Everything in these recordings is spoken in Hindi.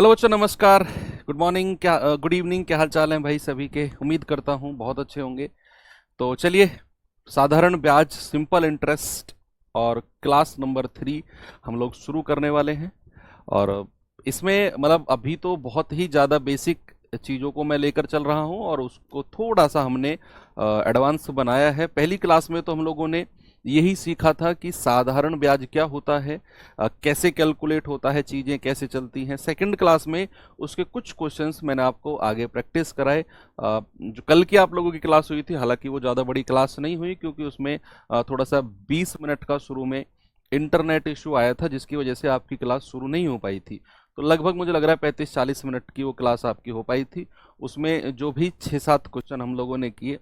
हेलो बच्चों, नमस्कार। गुड मॉर्निंग, गुड इवनिंग, क्या हाल चाल है भाई सभी के। उम्मीद करता हूँ बहुत अच्छे होंगे। तो चलिए, साधारण ब्याज, सिंपल इंटरेस्ट और क्लास नंबर 3 हम लोग शुरू करने वाले हैं। और इसमें मतलब अभी तो बहुत ही ज़्यादा बेसिक चीज़ों को मैं लेकर चल रहा हूँ और उसको थोड़ा सा हमने एडवांस बनाया है। पहली क्लास में तो हम लोगों ने यही सीखा था कि साधारण ब्याज क्या होता है, कैसे कैलकुलेट होता है, चीज़ें कैसे चलती हैं। सेकंड क्लास में उसके कुछ क्वेश्चंस मैंने आपको आगे प्रैक्टिस कराए। जो कल की आप लोगों की क्लास हुई थी, हालांकि वो ज़्यादा बड़ी क्लास नहीं हुई क्योंकि उसमें थोड़ा सा 20 मिनट का शुरू में इंटरनेट इशू आया था, जिसकी वजह से आपकी क्लास शुरू नहीं हो पाई थी। तो लगभग मुझे लग रहा है 35-40 मिनट की वो क्लास आपकी हो पाई थी। उसमें जो भी 6-7 क्वेश्चन हम लोगों ने किए,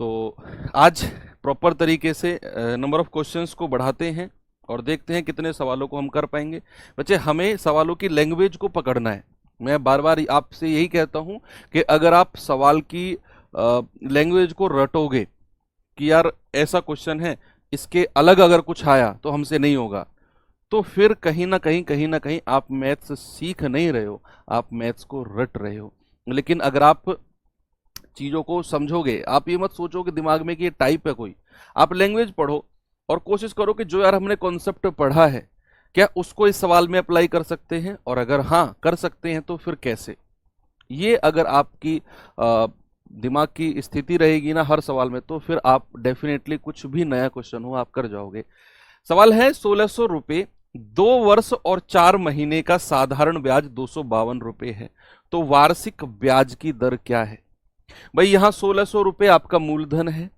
तो आज प्रॉपर तरीके से नंबर ऑफ क्वेश्चंस को बढ़ाते हैं और देखते हैं कितने सवालों को हम कर पाएंगे। बच्चे, हमें सवालों की लैंग्वेज को पकड़ना है। मैं बार बार आपसे यही कहता हूं कि अगर आप सवाल की लैंग्वेज को रटोगे कि यार ऐसा क्वेश्चन है, इसके अलग अगर कुछ आया तो हमसे नहीं होगा, तो फिर कहीं ना कहीं आप मैथ्स सीख नहीं रहे हो, आप मैथ्स को रट रहे हो। लेकिन अगर आप चीज़ों को समझोगे, आप ये मत सोचो कि दिमाग में कि ये टाइप है कोई। आप लैंग्वेज पढ़ो और कोशिश करो कि जो यार हमने कॉन्सेप्ट पढ़ा है, क्या उसको इस सवाल में अप्लाई कर सकते हैं, और अगर हाँ कर सकते हैं तो फिर कैसे। ये अगर आपकी दिमाग की स्थिति रहेगी ना हर सवाल में, तो फिर आप डेफिनेटली कुछ भी नया क्वेश्चन हो आप कर जाओगे। सवाल है 1600 रुपये, 2 वर्ष और 4 महीने का साधारण ब्याज 252 रुपये है, तो वार्षिक ब्याज की दर क्या है। भाई यहां 1600 रुपये आपका मूलधन है,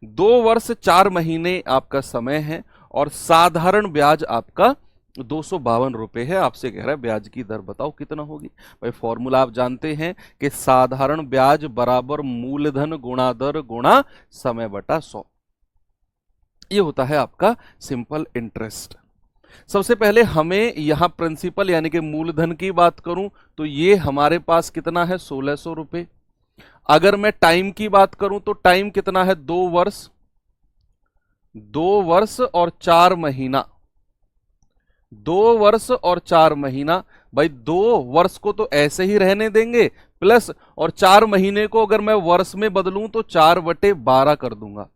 2 वर्ष 4 महीने आपका समय है और साधारण ब्याज आपका 252 रुपये है। आपसे कह रहा है ब्याज की दर बताओ कितना होगी। भाई फॉर्मूला आप जानते हैं कि साधारण ब्याज बराबर मूलधन गुणा दर गुणा समय बटा 100। ये होता है आपका सिंपल इंटरेस्ट। सबसे पहले हमें यहां प्रिंसिपल यानी कि मूलधन की बात करूं तो ये हमारे पास कितना है, 1600 रुपये। अगर मैं टाइम की बात करूं तो टाइम कितना है, 2 वर्ष, 2 वर्ष और 4 महीना, 2 वर्ष और 4 महीना। भाई 2 वर्ष को तो ऐसे ही रहने देंगे, प्लस और 4 महीने को अगर मैं वर्ष में बदलूं तो 4/12 कर दूंगा।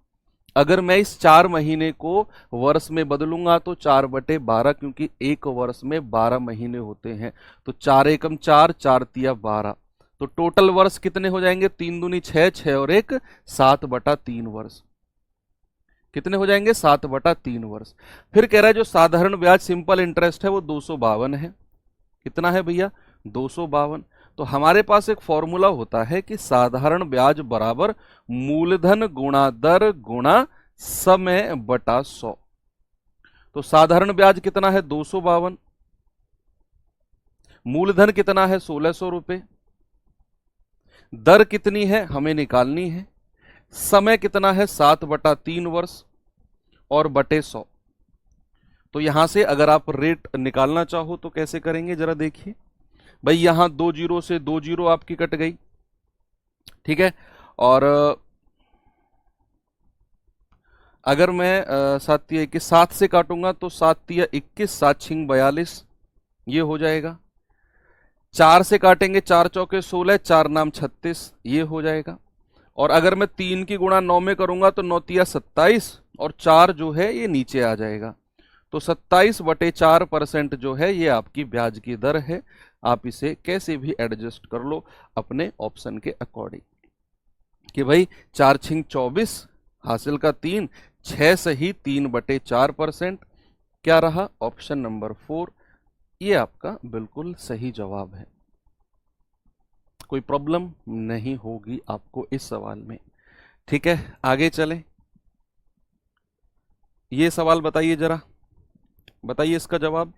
अगर मैं इस 4 महीने को वर्ष में बदलूंगा तो 4/12, क्योंकि एक वर्ष में 12 महीने होते हैं। तो 4 एकम 4, 4 तिया 12, तो टोटल वर्ष कितने हो जाएंगे, 3 दूनी 6, 6 और 1 7/3 वर्ष। कितने हो जाएंगे, 7/3 वर्ष। फिर कह रहा है जो साधारण ब्याज सिंपल इंटरेस्ट है वो 252 है। कितना है भैया, 252। तो हमारे पास एक फॉर्मूला होता है कि साधारण ब्याज बराबर मूलधन गुणा दर गुणा समय बटा 100। तो साधारण ब्याज कितना है, 252, मूलधन कितना है, 1600 रुपये, दर कितनी है हमें निकालनी है, समय कितना है, 7/3 वर्ष और बटे 100। तो यहां से अगर आप रेट निकालना चाहो तो कैसे करेंगे जरा देखिए। भाई यहां 2 जीरो से 2 जीरो आपकी कट गई, ठीक है। और अगर मैं 7 तिया 21 7 से काटूंगा तो 7 तिया 21, 7 छिंग 42, ये हो जाएगा। 4 से काटेंगे, 4 चौके 16, 4 नाम 36, ये हो जाएगा। और अगर मैं 3 की गुणा 9 में करूंगा तो 9 तिया 27 और 4 जो है ये नीचे आ जाएगा। तो 27/4% जो है ये आपकी ब्याज की दर है। आप इसे कैसे भी एडजस्ट कर लो अपने ऑप्शन के अकॉर्डिंग कि भाई 4 छिंग 24, हासिल का 3, 6 सही 3/4%। क्या रहा, ऑप्शन नंबर 4, ये आपका बिल्कुल सही जवाब है। कोई प्रॉब्लम नहीं होगी आपको इस सवाल में, ठीक है। आगे चलें। ये सवाल बताइए जरा, बताइए इसका जवाब।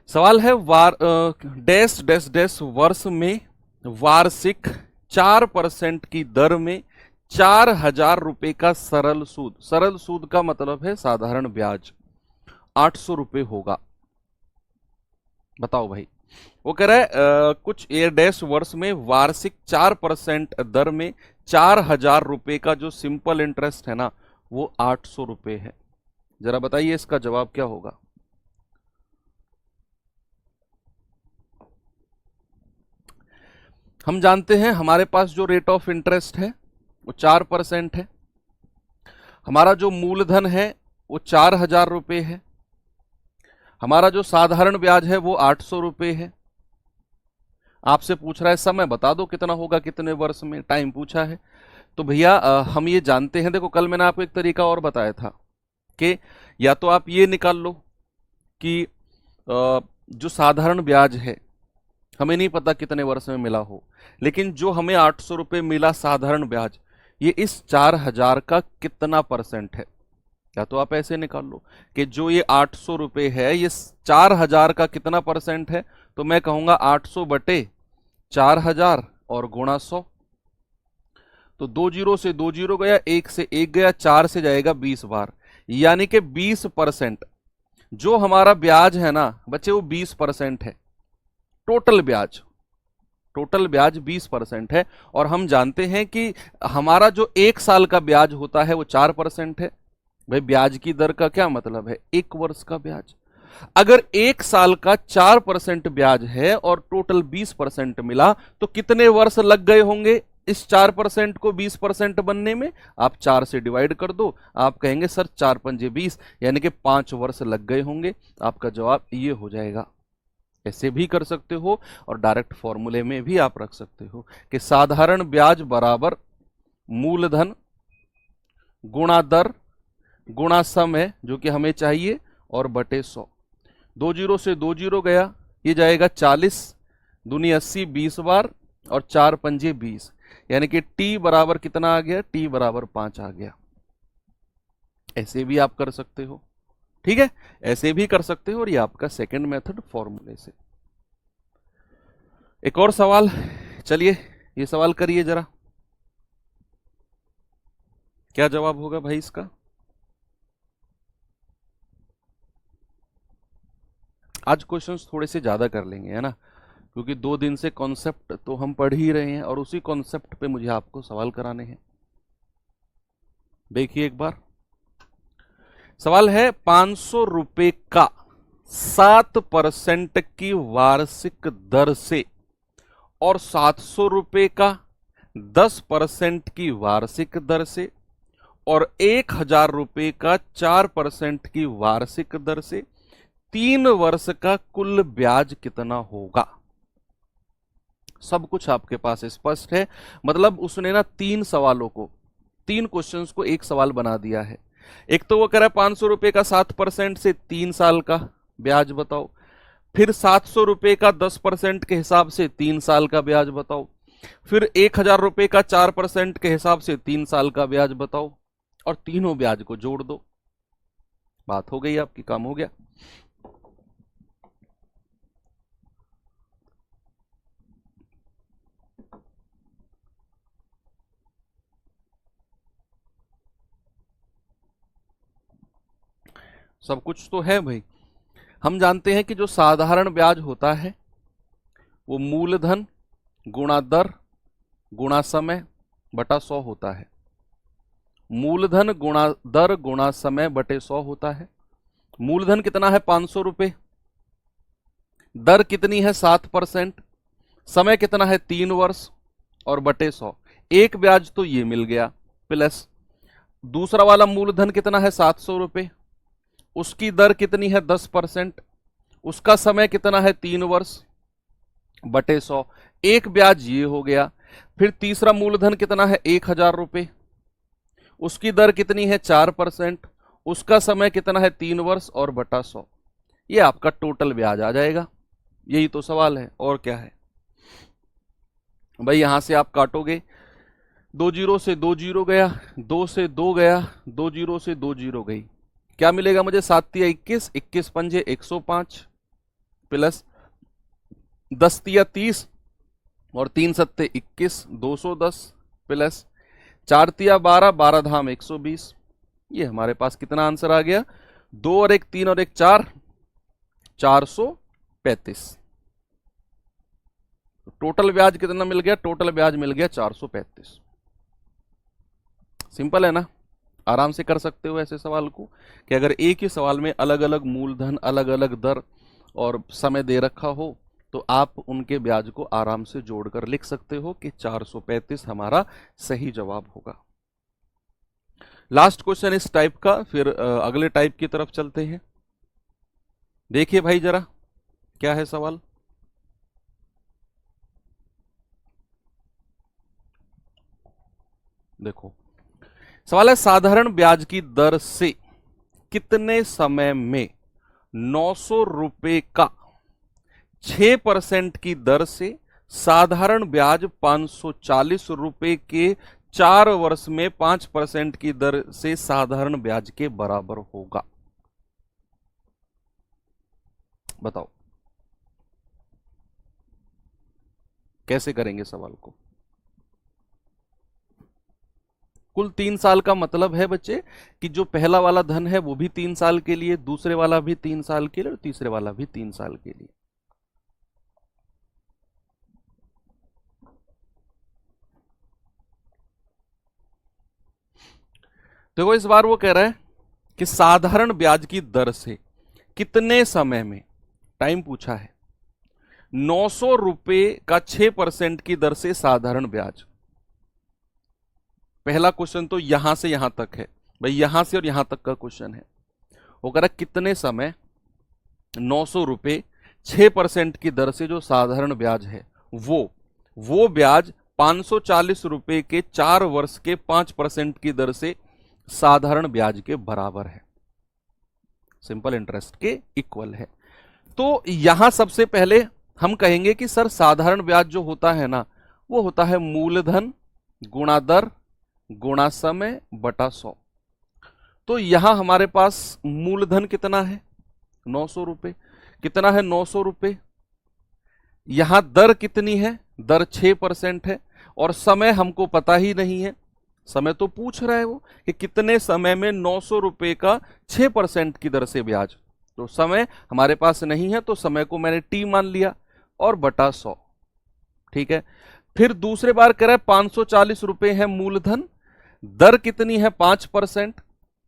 सवाल है डैश डैश डैश वर्ष में वार्षिक 4% की दर में 4,000 रुपए का सरल सूद, सरल सूद का मतलब है साधारण ब्याज, 800 रुपए होगा। बताओ भाई, वो कह रहा है कुछ एयर डैश वर्ष में वार्षिक 4% दर में 4,000 रुपए का जो सिंपल इंटरेस्ट है ना, वो 800 रुपए है। जरा बताइए इसका जवाब क्या होगा। हम जानते हैं हमारे पास जो रेट ऑफ इंटरेस्ट है वो 4% है। हमारा जो मूलधन है वो 4,000 रुपए है। हमारा जो साधारण ब्याज है वो 800 रुपए है। आपसे पूछ रहा है समय बता दो कितना होगा, कितने वर्ष में, टाइम पूछा है। तो भैया हम ये जानते हैं, देखो कल मैंने आपको एक तरीका और बताया था कि या तो आप ये निकाल लो कि जो साधारण ब्याज है हमें नहीं पता कितने वर्ष में मिला हो, लेकिन जो हमें 800 रुपये मिला साधारण ब्याज, ये इस 4,000 का कितना परसेंट है। या तो आप ऐसे निकाल लो कि जो ये 800 रुपये है ये 4,000 का कितना परसेंट है। तो मैं कहूंगा 800 बटे 4,000 और गुणा 100। तो 2 जीरो से 2 जीरो गया, 1 से 1 गया, 4 से जाएगा 20 बार, यानी कि 20%। जो हमारा ब्याज है ना बच्चे वो 20% है। टोटल ब्याज 20% है। और हम जानते हैं कि हमारा जो 1 साल का ब्याज होता है वो 4% है। भाई ब्याज की दर का क्या मतलब है, 1 वर्ष का ब्याज। अगर 1 साल का 4% ब्याज है और टोटल 20% मिला, तो कितने वर्ष लग गए होंगे इस 4% को 20% बनने में। आप 4 से डिवाइड कर दो, आप कहेंगे सर 4 पंजे 20, यानी कि 5 वर्ष लग गए होंगे। आपका जवाब ये हो जाएगा। ऐसे भी कर सकते हो और डायरेक्ट फॉर्मूले में भी आप रख सकते हो कि साधारण ब्याज बराबर मूलधन गुणा दर गुणा समय जो कि हमें चाहिए और बटे 100। 2 जीरो से 2 जीरो गया, ये जाएगा 40 दूनी 80, 20 बार और 4 पंजे 20, यानी कि टी बराबर कितना आ गया, टी बराबर 5 आ गया। ऐसे भी आप कर सकते हो, ठीक है, ऐसे भी कर सकते हो। और ये आपका सेकंड मेथड फॉर्मूले से। एक और सवाल, चलिए ये सवाल करिए जरा, क्या जवाब होगा भाई इसका। आज क्वेश्चंस थोड़े से ज्यादा कर लेंगे, है ना, क्योंकि 2 दिन से कॉन्सेप्ट तो हम पढ़ ही रहे हैं और उसी कॉन्सेप्ट पे मुझे आपको सवाल कराने हैं। देखिए एक बार सवाल है, 500 रुपए का 7% की वार्षिक दर से और 700 रुपए का 10% की वार्षिक दर से और 1,000 रुपए का 4% की वार्षिक दर से 3 वर्ष का कुल ब्याज कितना होगा। सब कुछ आपके पास स्पष्ट है। मतलब उसने ना 3 सवालों को, 3 क्वेश्चंस को एक सवाल बना दिया है। एक तो वो कह रहा है 500 रुपए का 7% से 3 साल का ब्याज बताओ, फिर 700 रुपए का 10% के हिसाब से 3 साल का ब्याज बताओ, फिर 1,000 रुपए का 4% के हिसाब से 3 साल का ब्याज बताओ और तीनों ब्याज को जोड़ दो। बात हो गई आपकी, काम हो गया। सब कुछ तो है भाई। हम जानते हैं कि जो साधारण ब्याज होता है वो मूलधन गुणा दर गुणा समय बटा 100 होता है। मूलधन गुणा दर गुणा समय बटे 100 होता है। मूलधन कितना है 500 रुपए, दर कितनी है 7%, समय कितना है 3 वर्ष और बटे 100। एक ब्याज तो ये मिल गया, प्लस दूसरा वाला मूलधन कितना है 700 रुपए, उसकी दर कितनी है 10%, उसका समय कितना है 3 वर्ष बटे 100। एक ब्याज ये हो गया। फिर तीसरा मूलधन कितना है 1,000 रुपए, उसकी दर कितनी है 4%, उसका समय कितना है 3 वर्ष और बटा 100। ये आपका टोटल ब्याज आ जाएगा। यही तो सवाल है, और क्या है भाई। यहां से आप काटोगे, 2 जीरो से 2 जीरो गया, 2 से 2 गया, 2 जीरो से 2 जीरो गई, क्या मिलेगा मुझे, 7 तिया 21, 21 पंजे 105, प्लस 10 तिया 30 और 3 सत्ते 21, 210, प्लस 4 तिया 12, 12 धाम 120। ये हमारे पास कितना आंसर आ गया, 2 और 1 3 और 1 4, 435। टोटल ब्याज कितना मिल गया, टोटल ब्याज मिल गया 435। सिंपल है ना, आराम से कर सकते हो ऐसे सवाल को, कि अगर एक ही सवाल में अलग अलग मूलधन, अलग अलग दर और समय दे रखा हो तो आप उनके ब्याज को आराम से जोड़कर लिख सकते हो कि 435 हमारा सही जवाब होगा। लास्ट क्वेश्चन इस टाइप का, फिर अगले टाइप की तरफ चलते हैं। देखिए भाई जरा क्या है सवाल। देखो सवाल है, साधारण ब्याज की दर से कितने समय में 900 रुपए का 6% की दर से साधारण ब्याज 540 रुपए के 4 वर्ष में 5% की दर से साधारण ब्याज के बराबर होगा। बताओ कैसे करेंगे सवाल को। कुल 3 साल का मतलब है बच्चे कि जो पहला वाला धन है वो भी 3 साल के लिए, दूसरे वाला भी 3 साल के लिए और तीसरे वाला भी 3 साल के लिए। देखो इस बार वो कह रहा है कि साधारण ब्याज की दर से कितने समय में, टाइम पूछा है, 900 रुपए का 6% की दर से साधारण ब्याज। पहला क्वेश्चन तो यहां से यहां तक है भाई, यहां से और यहां तक का क्वेश्चन है। वो कह रहा कितने समय 900 रुपए 6% की दर से जो साधारण ब्याज है वो ब्याज 540 रुपए के 4 वर्ष के 5% की दर से साधारण ब्याज के बराबर है, सिंपल इंटरेस्ट के इक्वल है। तो यहां सबसे पहले हम कहेंगे कि सर साधारण ब्याज जो होता है ना वो होता है मूलधन गुणा दर गुणा समय बटा 100। तो यहां हमारे पास मूलधन कितना है 900 रुपए, कितना है 900 रुपए, यहां दर कितनी है, दर 6% है, और समय हमको पता ही नहीं है। समय तो पूछ रहा है वो कि कितने समय में 900 रुपए का 6% की दर से ब्याज, तो समय हमारे पास नहीं है तो समय को मैंने टी मान लिया और बटा 100। ठीक है, फिर दूसरे बार कह रहा है 540 रुपए है मूलधन, दर कितनी है 5%,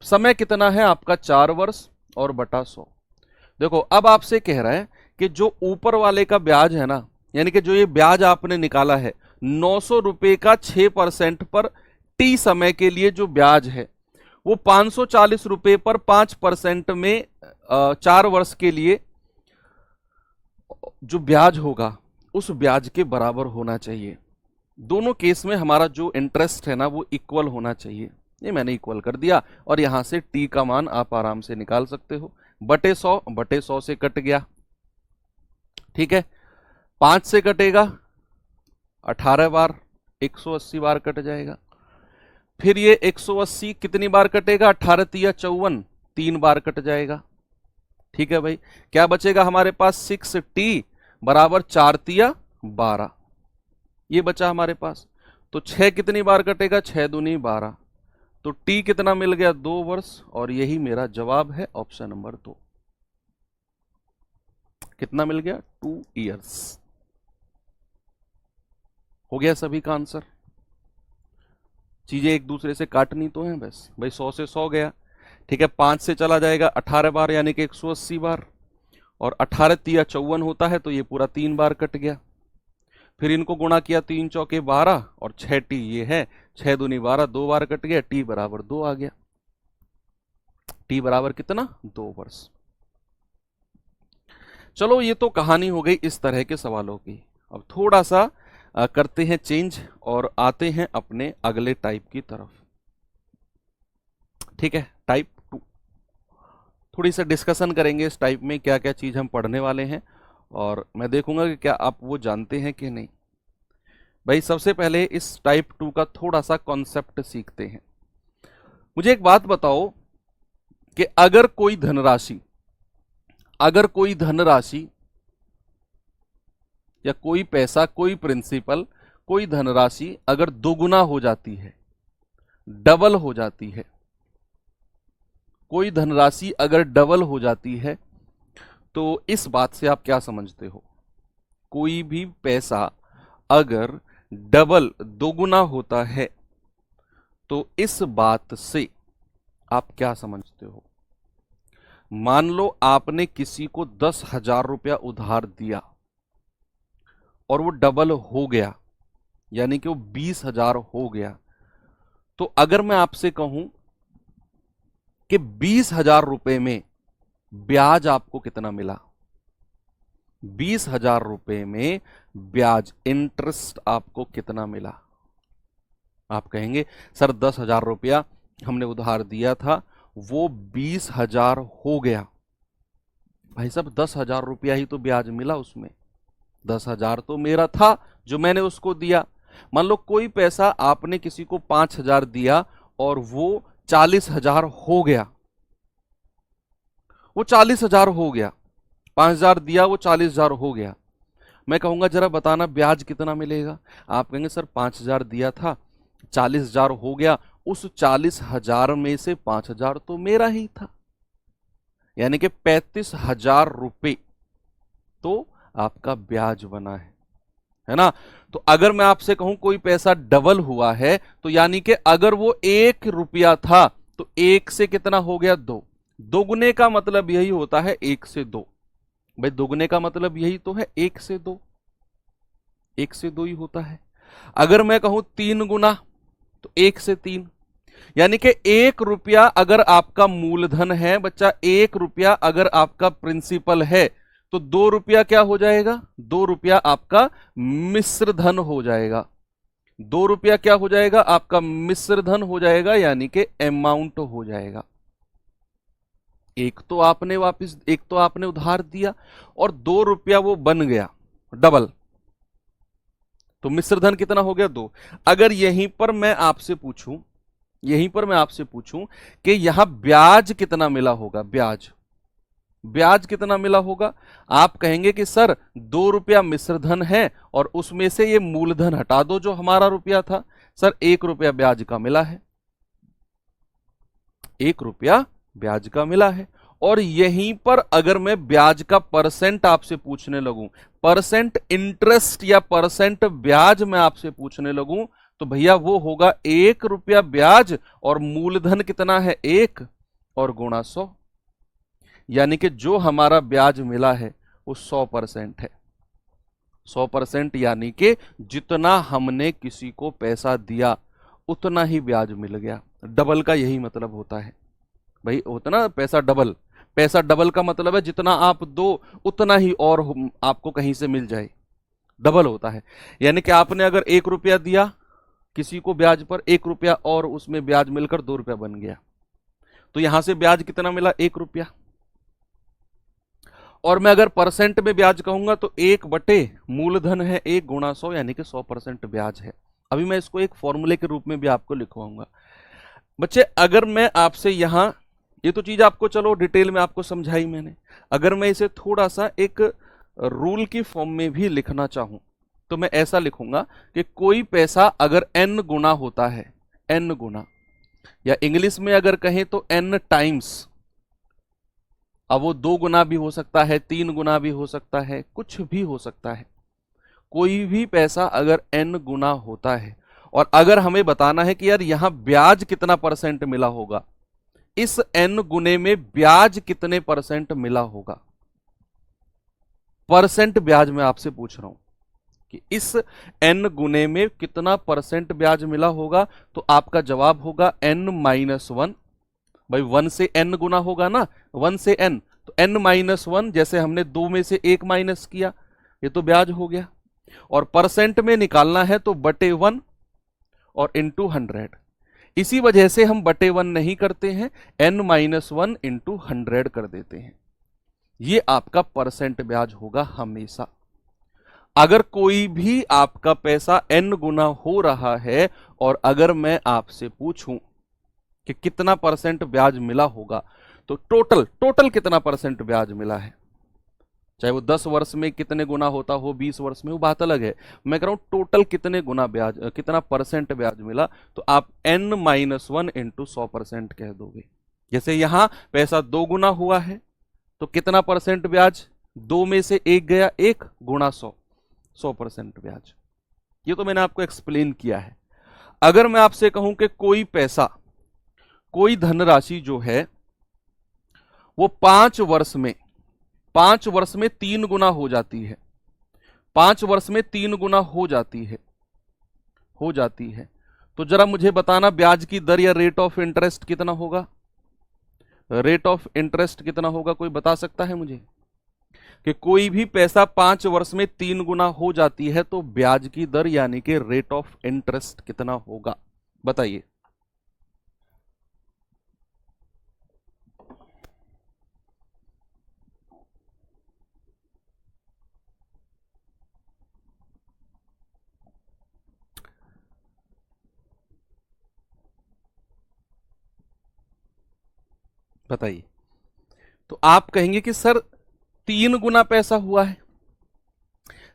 समय कितना है आपका 4 वर्ष और बटा 100। देखो अब आपसे कह रहा है कि जो ऊपर वाले का ब्याज है ना, यानी कि जो ये ब्याज आपने निकाला है 900 रुपए का 6% पर टी समय के लिए जो ब्याज है वो 540 रुपए पर 5% में 4 वर्ष के लिए जो ब्याज होगा उस ब्याज के बराबर होना चाहिए। दोनों केस में हमारा जो इंटरेस्ट है ना वो इक्वल होना चाहिए। ये मैंने इक्वल कर दिया और यहां से टी का मान आप आराम से निकाल सकते हो, बटे 100 से कट गया। ठीक है, 5 से कटेगा 18 बार, 180 बार कट जाएगा। फिर ये 180 कितनी बार कटेगा, 18 तिया 54, 3 बार कट जाएगा। ठीक है भाई, क्या बचेगा हमारे पास 6t बराबर 4 तिया 12, ये बचा हमारे पास। तो 6 कितनी बार कटेगा, 6 दूनी 12, तो t कितना मिल गया 2 वर्ष, और यही मेरा जवाब है ऑप्शन नंबर 2। कितना मिल गया 2 इयर्स। हो गया सभी का आंसर। चीजें एक दूसरे से काटनी तो है बस भाई, 100 से 100 गया। ठीक है, 5 से चला जाएगा 18 बार यानी कि 180 बार, और 18 तिया 54 होता है तो ये पूरा 3 बार कट गया। फिर इनको गुणा किया 3 चौके 12 और 6t ये है, 6 दूनी 12, 2 बार कट गया, t बराबर 2 आ गया। t बराबर कितना 2 वर्ष। चलो ये तो कहानी हो गई इस तरह के सवालों की। अब थोड़ा सा करते हैं चेंज और आते हैं अपने अगले टाइप की तरफ। ठीक है, टाइप 2 थोड़ी सा डिस्कशन करेंगे। इस टाइप में क्या क्या चीज हम पढ़ने वाले हैं और मैं देखूंगा कि क्या आप वो जानते हैं कि नहीं। भाई सबसे पहले इस टाइप 2 का थोड़ा सा कॉन्सेप्ट सीखते हैं। मुझे एक बात बताओ कि अगर कोई धनराशि या कोई पैसा, कोई प्रिंसिपल, कोई धनराशि अगर दोगुना हो जाती है, डबल हो जाती है, कोई धनराशि अगर डबल हो जाती है तो इस बात से आप क्या समझते हो। कोई भी पैसा अगर डबल दोगुना होता है तो इस बात से आप क्या समझते हो? मान लो आपने किसी को 10,000 रुपया उधार दिया और वो डबल हो गया, यानी कि वो 20,000 हो गया। तो अगर मैं आपसे कहूं कि 20,000 रुपए में ब्याज आपको कितना मिला, 20,000 रुपए में ब्याज इंटरेस्ट आपको कितना मिला? आप कहेंगे सर 10,000 रुपया हमने उधार दिया था, वो 20,000 हो गया। भाई साहब 10,000 रुपया ही तो ब्याज मिला उसमें, 10,000 तो मेरा था जो मैंने उसको दिया। मान लो कोई पैसा आपने किसी को 5,000 दिया और वो 40,000 हो गया, वो 40,000 हो गया, 5,000 दिया वो 40,000 हो गया। मैं कहूंगा जरा बताना ब्याज कितना मिलेगा? आप कहेंगे सर 5,000 दिया था, 40,000 हो गया, उस 40,000 में से 5,000 तो मेरा ही था, यानी कि 35,000 रुपए तो आपका ब्याज बना है ना? तो अगर मैं आपसे कहूं कोई पैसा डबल हुआ है, तो यानी कि अगर वो 1 रुपया था तो 1 से कितना हो गया? 2। दोगुने का मतलब यही होता है 1 से 2। भाई दोगुने का मतलब यही तो है 1 से 2, 1 से 2 ही होता है। अगर मैं कहूं 3 गुना तो 1 से 3, यानी कि 1 रुपया अगर आपका मूलधन है बच्चा, 1 रुपया अगर आपका प्रिंसिपल है, तो 2 रुपया क्या हो जाएगा? 2 रुपया आपका मिश्र धन हो जाएगा। 2 रुपया क्या हो जाएगा? आपका मिश्र धन हो जाएगा, यानी कि अमाउंट हो जाएगा। एक तो आपने उधार दिया और 2 रुपया वो बन गया डबल, तो मिश्र धन कितना हो गया? 2। अगर यहीं पर मैं आपसे पूछूं कि यहां ब्याज कितना मिला होगा, ब्याज कितना मिला होगा? आप कहेंगे कि सर 2 रुपया मिश्र धन है और उसमें से ये मूलधन हटा दो जो हमारा रुपया था। सर 1 रुपया ब्याज का मिला है, 1 रुपया ब्याज का मिला है। और यहीं पर अगर मैं ब्याज का परसेंट आपसे पूछने लगूं, परसेंट इंटरेस्ट या परसेंट ब्याज मैं आपसे पूछने लगूं, तो भैया वो होगा 1 रुपया ब्याज और मूलधन कितना है? 1 और गुणा 100, यानी कि जो हमारा ब्याज मिला है वो 100% है। 100% यानी कि जितना हमने किसी को पैसा दिया उतना ही ब्याज मिल गया। डबल का यही मतलब होता है भाई, होता ना पैसा डबल का मतलब है जितना आप दो उतना ही और आपको कहीं से मिल जाए, डबल होता है। यानी कि आपने अगर 1 रुपया दिया किसी को ब्याज पर, 1 रुपया और उसमें ब्याज मिलकर 2 रुपया बन गया, तो यहां से ब्याज कितना मिला? 1 रुपया। और मैं अगर परसेंट में ब्याज कहूंगा तो 1 बटे मूलधन है 1 गुणा 100, यानी कि 100% ब्याज है। अभी मैं इसको एक फॉर्मूले के रूप में भी आपको लिखवाऊंगा। बच्चे अगर मैं आपसे यहां, ये तो चीज आपको चलो डिटेल में आपको समझाई मैंने, अगर मैं इसे थोड़ा सा एक रूल की फॉर्म में भी लिखना चाहूं तो मैं ऐसा लिखूंगा कि कोई पैसा अगर n गुना होता है, n गुना, या इंग्लिश में अगर कहें तो n टाइम्स, अब वो 2 गुना भी हो सकता है, 3 गुना भी हो सकता है, कुछ भी हो सकता है। कोई भी पैसा अगर n गुना होता है और अगर हमें बताना है कि यार यहां ब्याज कितना परसेंट मिला होगा, इस n गुने में ब्याज कितने परसेंट मिला होगा, परसेंट ब्याज मैं आपसे पूछ रहा हूं कि इस n गुने में कितना परसेंट ब्याज मिला होगा, तो आपका जवाब होगा n-1। भाई 1 से n गुना होगा ना, 1 से n, तो n-1, जैसे हमने 2 में से 1 माइनस किया, ये तो ब्याज हो गया। और परसेंट में निकालना है तो बटे 1 और इंटू 100। इसी वजह से हम बटे 1 नहीं करते हैं, n-1 इंटू 100 कर देते हैं। ये आपका परसेंट ब्याज होगा हमेशा। अगर कोई भी आपका पैसा n गुना हो रहा है और अगर मैं आपसे पूछूं कि कितना परसेंट ब्याज मिला होगा, तो टोटल कितना परसेंट ब्याज मिला है, चाहे वो 10 वर्ष में कितने गुना होता हो, 20 वर्ष में, वो बात अलग है। मैं कह रहा हूं टोटल कितने गुना ब्याज, कितना परसेंट ब्याज मिला, तो आप n-1 इंटू 100% कह दोगे। जैसे यहां पैसा 2 गुना हुआ है तो कितना परसेंट ब्याज, 2 में से 1 गया, 1 गुणा 100, 100% ब्याज। ये तो मैंने आपको एक्सप्लेन किया है। अगर मैं आपसे कहूं कि कोई पैसा, कोई धनराशि जो है वो 5 वर्ष में 3 गुना हो जाती है, 5 वर्ष में 3 गुना हो जाती है, तो जरा मुझे बताना ब्याज की दर या रेट ऑफ इंटरेस्ट कितना होगा? रेट ऑफ इंटरेस्ट कितना होगा, कोई बता सकता है मुझे? कि कोई भी पैसा 5 वर्ष में 3 गुना हो जाती है तो ब्याज की दर यानी कि रेट ऑफ इंटरेस्ट कितना होगा, बताइए। बताइए। तो आप कहेंगे कि सर 3 गुना पैसा हुआ है।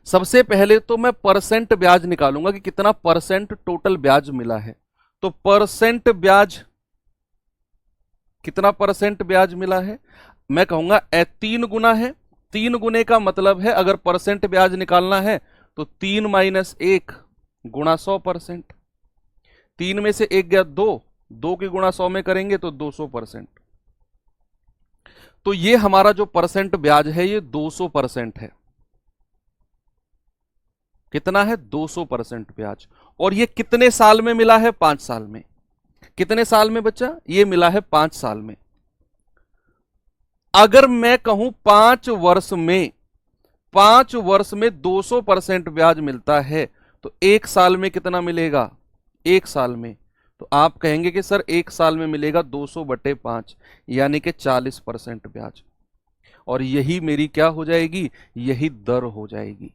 सबसे पहले तो मैं परसेंट ब्याज निकालूंगा कि कितना परसेंट टोटल ब्याज मिला है। तो परसेंट ब्याज, कितना परसेंट ब्याज मिला है? मैं कहूंगा 3 गुना है। 3 गुने का मतलब है अगर परसेंट ब्याज निकालना है तो 3 - 1 गुणा 100%। 3 में से 1 गया 2, 2 की गुणा 100 में करेंगे तो 200%। तो ये हमारा जो परसेंट ब्याज है ये 200% है। कितना है? 200% ब्याज। और ये कितने साल में मिला है? 5 साल में। कितने साल में बच्चा? ये मिला है 5 साल में। अगर मैं कहूं 5 वर्ष में 200% ब्याज मिलता है तो 1 साल में कितना मिलेगा? 1 साल में तो आप कहेंगे कि सर 1 साल में मिलेगा 200/5 यानी कि 40% ब्याज। और यही मेरी क्या हो जाएगी? यही दर हो जाएगी।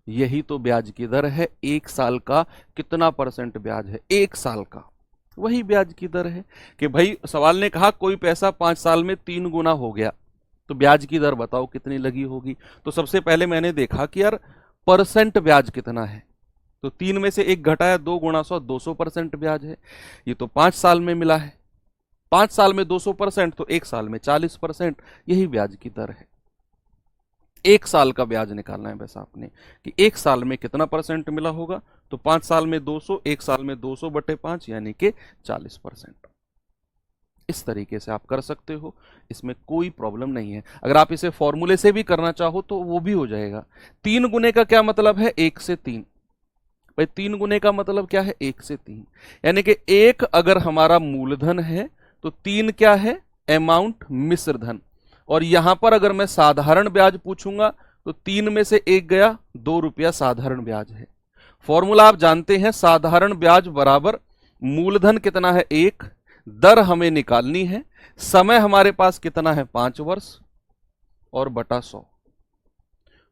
यही तो ब्याज की दर है। 1 साल का कितना परसेंट ब्याज है? 1 साल का वही ब्याज की दर है। कि भाई सवाल ने कहा कोई पैसा 5 साल में 3 गुना हो गया तो ब्याज की दर बताओ कितनी लगी होगी। तो सबसे पहले मैंने देखा कि यार परसेंट ब्याज कितना है, तो 3 में से 1 घटाया, 2 गुणा 100, 200% ब्याज है। ये तो 5 साल में मिला है। 5 साल में 200% तो 1 साल में 40%, यही ब्याज की दर है। 1 साल का ब्याज निकालना है बस आपने कि 1 साल में कितना परसेंट मिला होगा। तो 5 साल में 200, 1 साल में 200/5 यानी कि 40%। इस तरीके से आप कर सकते हो, इसमें कोई प्रॉब्लम नहीं है। अगर आप इसे फॉर्मूले से भी करना चाहो तो वो भी हो जाएगा। 3 गुने का क्या मतलब है? 1 से 3। भाई 3 गुने का मतलब क्या है? 1 से 3। यानी कि 1 अगर हमारा मूलधन है तो 3 क्या है? अमाउंट, मिश्र धन। और यहां पर अगर मैं साधारण ब्याज पूछूंगा तो 3 में से 1 गया, 2 रुपया साधारण ब्याज है। फॉर्मूला आप जानते हैं, साधारण ब्याज बराबर मूलधन कितना है? 1, दर हमें निकालनी है, समय हमारे पास कितना है? 5 वर्ष, और बटा 100।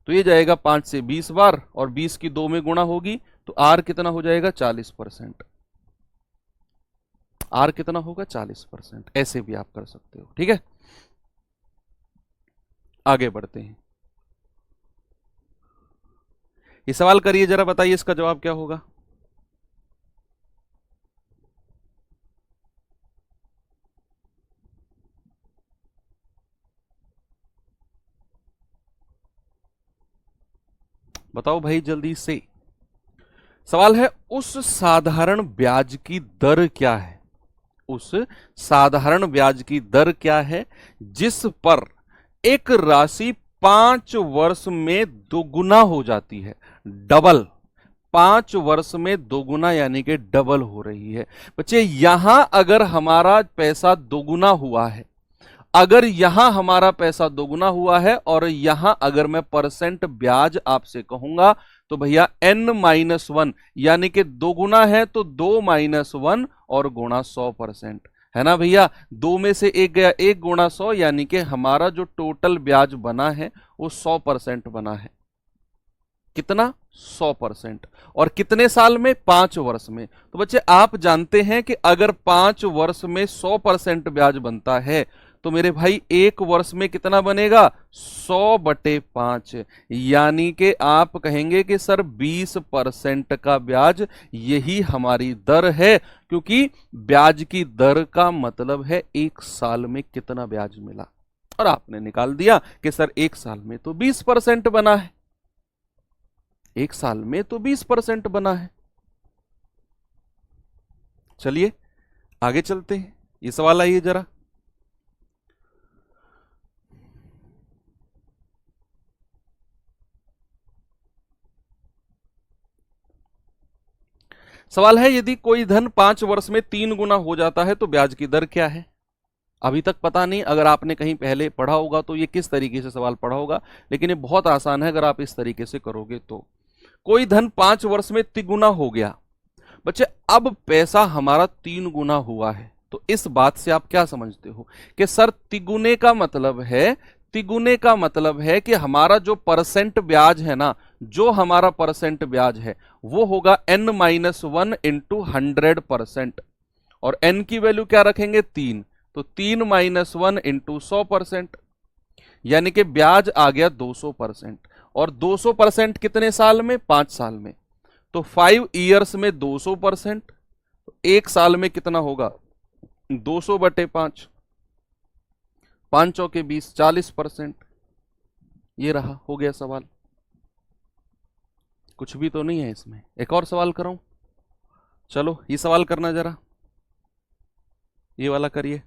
तो ये जाएगा 5 से 20 बार, और 20 की 2 में गुणा होगी तो आर कितना हो जाएगा? 40%। आर कितना होगा? 40%। ऐसे भी आप कर सकते हो। ठीक है, आगे बढ़ते हैं। ये सवाल करिए जरा, बताइए इसका जवाब क्या होगा। बताओ भाई जल्दी से। सवाल है उस साधारण ब्याज की दर क्या है? उस साधारण ब्याज की दर क्या है जिस पर एक राशि 5 वर्ष में दोगुना हो जाती है? डबल। 5 वर्ष में दोगुना यानी कि डबल हो रही है। बच्चे यहां अगर हमारा पैसा दोगुना हुआ है, अगर यहां हमारा पैसा दोगुना हुआ है और यहां अगर मैं परसेंट ब्याज आपसे कहूंगा तो भैया n-1 यानी कि दोगुना है तो 2-1 और गुणा 100%, है ना भैया। 2 में से 1 गया, 1 गुणा 100 यानी कि हमारा जो टोटल ब्याज बना है वो 100% बना है। कितना? 100%। और कितने साल में? 5 वर्ष में। तो बच्चे आप जानते हैं कि अगर 5 वर्ष में 100% ब्याज बनता है तो मेरे भाई 1 वर्ष में कितना बनेगा? 100/5। यानी कि आप कहेंगे कि सर 20% का ब्याज यही हमारी दर है, क्योंकि ब्याज की दर का मतलब है 1 साल में कितना ब्याज मिला। और आपने निकाल दिया कि सर 1 साल में तो 20% बना है। 1 साल में तो 20% बना है। चलिए आगे चलते हैं, ये सवाल आइए जरा। सवाल है, यदि कोई धन 5 वर्ष में 3 गुना हो जाता है तो ब्याज की दर क्या है? अभी तक पता नहीं, अगर आपने कहीं पहले पढ़ा होगा तो ये किस तरीके से सवाल पढ़ा होगा, लेकिन ये बहुत आसान है अगर आप इस तरीके से करोगे तो। कोई धन 5 वर्ष में तिगुना हो गया बच्चे, अब पैसा हमारा 3 गुना हुआ है, तो इस बात से आप क्या समझते हो कि सर तिगुने का मतलब है कि हमारा जो परसेंट ब्याज है ना, जो हमारा परसेंट ब्याज है वो होगा n-1 इंटू 100%, और n की वैल्यू क्या रखेंगे 3, तो 3-1 इंटू 100%, यानी कि ब्याज आ गया 200%। और 200% कितने साल में? 5 साल में। तो 5 ईयर्स में 200%, तो 1 साल में कितना होगा? 200/5, 5 चौके 20, 40%। ये रहा, हो गया सवाल। कुछ भी तो नहीं है इसमें। एक और सवाल कराऊं? चलो ये सवाल करना जरा, ये वाला करिए।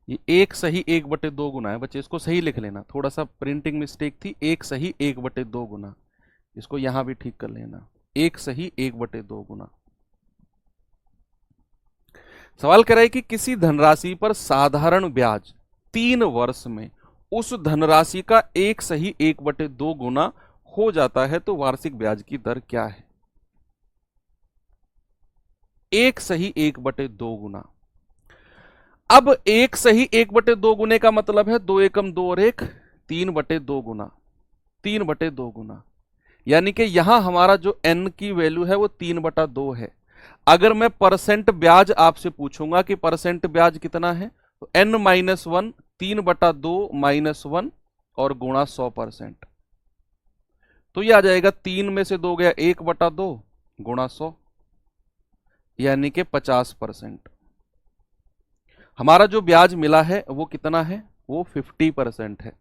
ये 1/2 है बच्चे, इसको सही लिख लेना, थोड़ा सा प्रिंटिंग मिस्टेक थी। 1/2 इसको यहां भी ठीक कर लेना, 1/2। सवाल कर रहा है कि किसी धनराशि पर साधारण ब्याज 3 वर्ष में उस धनराशि का 1/2 हो जाता है, तो वार्षिक ब्याज की दर क्या है? 1/2। अब 1/2 का मतलब है 2 एकम 2 और 1 3/2, 3/2, यानी कि यहां हमारा जो n की वैल्यू है वो 3/2 है। अगर मैं परसेंट ब्याज आपसे पूछूंगा कि परसेंट ब्याज कितना है, तो n-1 3/2-1 और गुणा 100%, तो ये आ जाएगा 3 में से 2 गया 1/2 गुणा 100, यानी कि 50%। हमारा जो ब्याज मिला है वो कितना है? वो 50% है।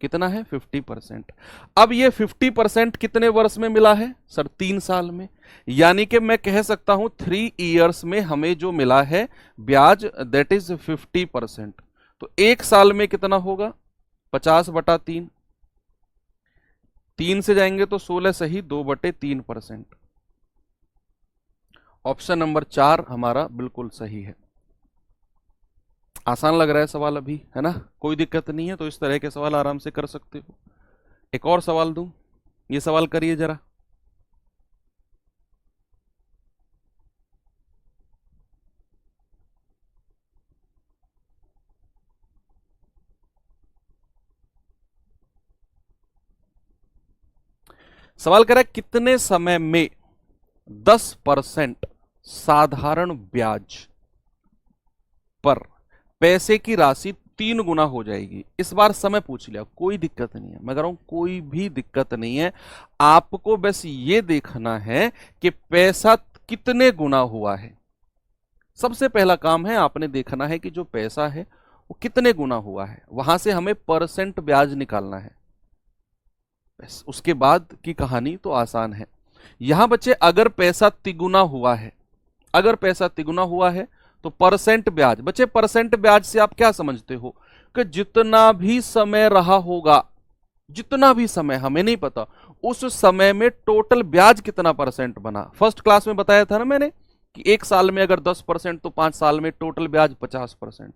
कितना है? 50%। अब ये 50% कितने वर्ष में मिला है सर? 3 साल में। यानी कि मैं कह सकता हूं 3 ईयर्स में हमें जो मिला है ब्याज, दैट इज 50%। तो 1 साल में कितना होगा? 50/3, 3 से जाएंगे तो 16 सही, 2/3%। ऑप्शन नंबर 4 हमारा बिल्कुल सही है। आसान लग रहा है सवाल अभी, है ना? कोई दिक्कत नहीं है, तो इस तरह के सवाल आराम से कर सकते हो। एक और सवाल दूं, ये सवाल करिए जरा। सवाल करा कितने समय में 10% साधारण ब्याज पर पैसे की राशि 3 गुना हो जाएगी? इस बार समय पूछ लिया, कोई दिक्कत नहीं है, मैं कह रहा हूं कोई भी दिक्कत नहीं है। आपको बस ये देखना है कि पैसा कितने गुना हुआ है। सबसे पहला काम है आपने देखना है कि जो पैसा है वो कितने गुना हुआ है, वहां से हमें परसेंट ब्याज निकालना है। बस उसके बाद की कहानी तो आसान है। यहां बच्चे अगर पैसा तिगुना हुआ है, अगर पैसा तिगुना हुआ है तो परसेंट ब्याज, बच्चे परसेंट ब्याज से आप क्या समझते हो कि जितना भी समय रहा होगा, जितना भी समय, हमें नहीं पता उस समय में टोटल ब्याज कितना परसेंट बना। फर्स्ट क्लास में बताया था ना मैंने कि 1 साल में अगर 10% तो 5 साल में टोटल ब्याज 50%।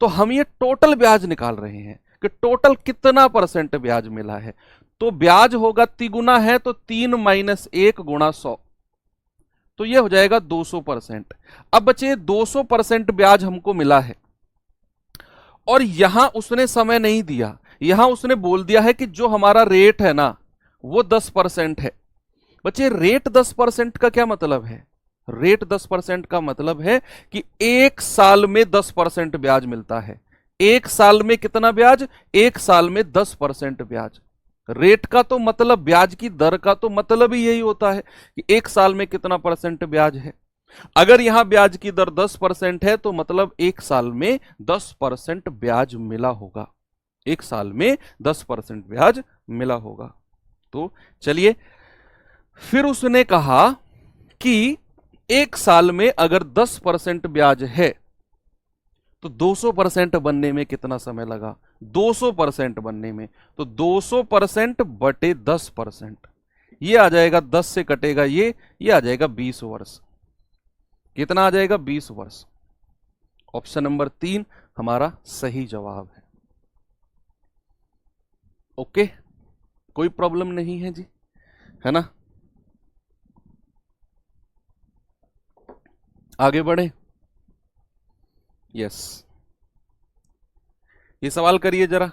तो हम ये टोटल ब्याज निकाल रहे हैं कि टोटल कितना परसेंट ब्याज मिला है। तो ब्याज होगा तिगुना है तो 3-1 गुणा 100, तो ये हो जाएगा 200%। अब बच्चे 200% ब्याज हमको मिला है और यहां उसने समय नहीं दिया, यहां उसने बोल दिया है कि जो हमारा रेट है ना वो 10% है। बच्चे रेट 10% का क्या मतलब है? रेट 10% का मतलब है कि एक साल में 10% ब्याज मिलता है। एक साल में कितना ब्याज? एक साल में 10% ब्याज। रेट का तो मतलब, ब्याज की दर का तो मतलब ही यही होता है कि एक साल में कितना परसेंट ब्याज है। अगर यहां ब्याज की दर 10% है तो मतलब एक साल में 10% ब्याज मिला होगा। एक साल में 10% ब्याज मिला होगा। तो चलिए, फिर उसने कहा कि एक साल में अगर 10% ब्याज है तो 200% बनने में कितना समय लगा? 200% बनने में तो 200% बटे 10%, ये आ जाएगा 10 से कटेगा ये आ जाएगा 20 वर्ष। कितना आ जाएगा? 20 वर्ष। ऑप्शन नंबर 3 हमारा सही जवाब है। ओके, कोई प्रॉब्लम नहीं है जी, है ना? आगे बढ़े। यस, ये सवाल करिए जरा।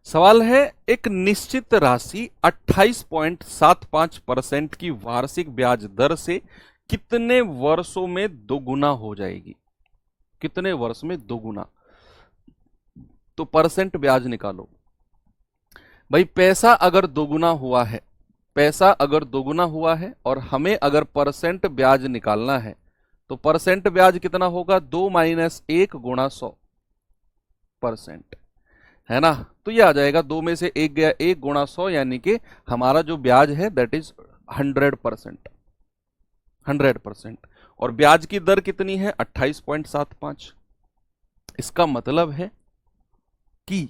सवाल है, एक निश्चित राशि 28.75% की वार्षिक ब्याज दर से कितने वर्षों में दोगुना हो जाएगी? कितने वर्ष में दोगुना? तो परसेंट ब्याज निकालो भाई। पैसा अगर दोगुना हुआ है, पैसा अगर दोगुना हुआ है और हमें अगर परसेंट ब्याज निकालना है तो परसेंट ब्याज कितना होगा? 2 - 1 गुणा 100%, है ना? तो ये आ जाएगा, 2 में से 1 गया, 1 गुणा 100, यानी कि हमारा जो ब्याज है दैट इज 100%। 100%। और ब्याज की दर कितनी है? 28.75। इसका मतलब है कि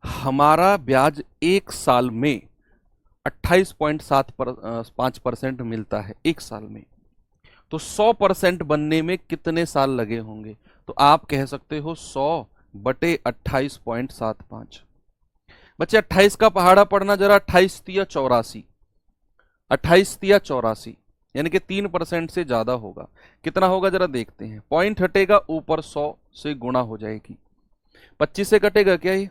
हमारा ब्याज एक साल में 28.75% मिलता है एक साल में। तो 100% बनने में कितने साल लगे होंगे? तो आप कह सकते हो 100 बटे 28.75। बच्चे 28 का पहाड़ा पढ़ना जरा। 28 तिया 84, 28 तिया 84, यानी कि 3% से ज्यादा होगा। कितना होगा जरा देखते हैं। पॉइंट हटेगा, ऊपर 100 से गुणा हो जाएगी। 25 से कटेगा क्या ये?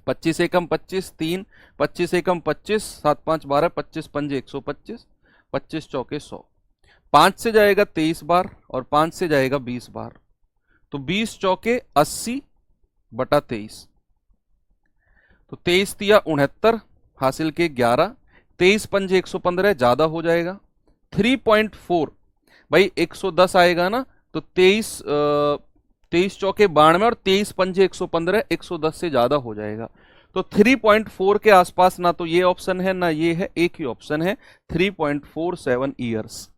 25 एकम 25, 3, 25 एकम 25, 7 5 12, 25 पंजे 125, 25 चौके 100। 5 से जाएगा 23 बार और 5 से जाएगा 20 बार, तो 20 चौके 80 बटा 23। तो 23 तिया 69, हासिल के 11, 23 पंजे 115, ज्यादा हो जाएगा। 3.4 भाई 110 आएगा ना, तो 23 चौके 92 और 23 पंजे 115, 110 से ज्यादा हो जाएगा। तो 3.4 के आसपास, ना तो ये ऑप्शन है ना ये है, एक ही ऑप्शन है 3.47 ईयर्स।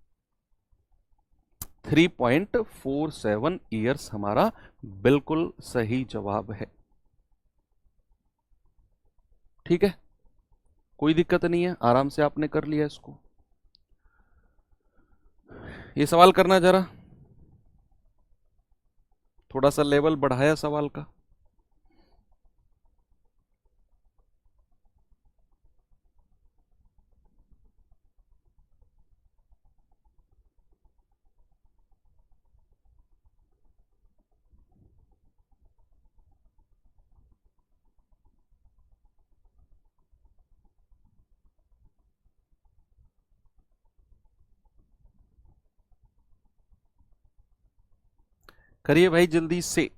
3.47 ईयर्स हमारा बिल्कुल सही जवाब है। ठीक है, कोई दिक्कत नहीं है, आराम से आपने कर लिया इसको। ये सवाल करना जरा, थोड़ा सा लेवल बढ़ाया सवाल का। करिए भाई जल्दी से।